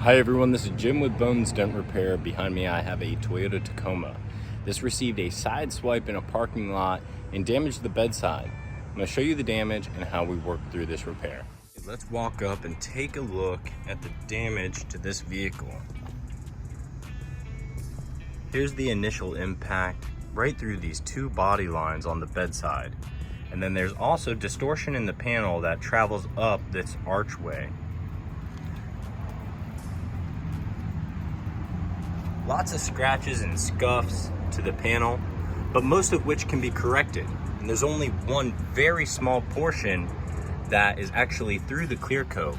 Hi everyone, this is Jim with Bones Dent Repair. Behind me I have a Toyota Tacoma. This received a side swipe in a parking lot and damaged the bedside. I'm going to show you the damage and how we work through this repair. Let's walk up and take a look at the damage to this vehicle. Here's the initial impact right through these two body lines on the bedside. And then there's also distortion in the panel that travels up this archway. Lots of scratches and scuffs to the panel, but most of which can be corrected. And there's only one very small portion that is actually through the clear coat.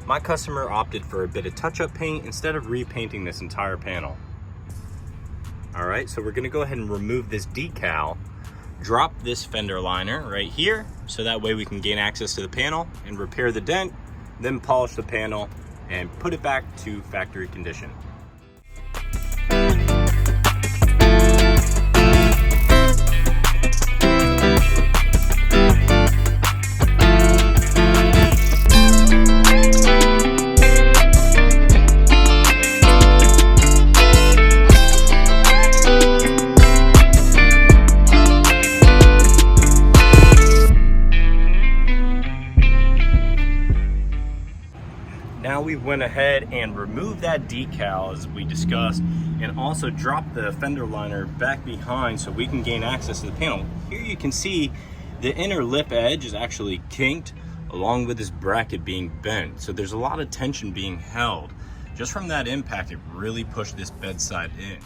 My customer opted for a bit of touch-up paint instead of repainting this entire panel. All right, so we're gonna go ahead and remove this decal, drop this fender liner right here, so that way we can gain access to the panel and repair the dent, then polish the panel and put it back to factory condition. Now we went ahead and removed that decal as we discussed, and also dropped the fender liner back behind so we can gain access to the panel. Here you can see the inner lip edge is actually kinked along with this bracket being bent. So there's a lot of tension being held. Just from that impact, it really pushed this bedside in.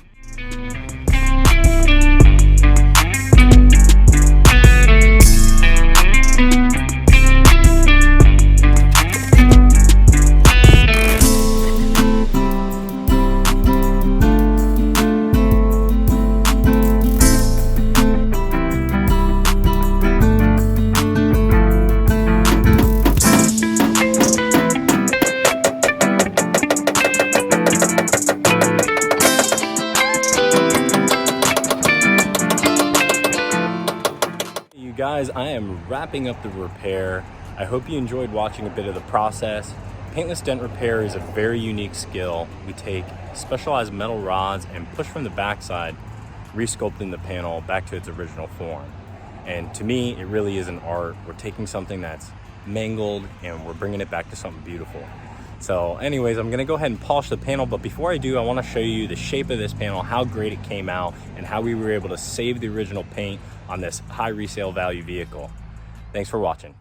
Guys, I am wrapping up the repair. I hope you enjoyed watching a bit of the process. Paintless dent repair is a very unique skill. We take specialized metal rods and push from the backside, resculpting the panel back to its original form. And to me, it really is an art. We're taking something that's mangled and we're bringing it back to something beautiful. So anyways, I'm gonna go ahead and polish the panel, but before I do, I wanna show you the shape of this panel, how great it came out, and how we were able to save the original paint on this high resale value vehicle. Thanks for watching.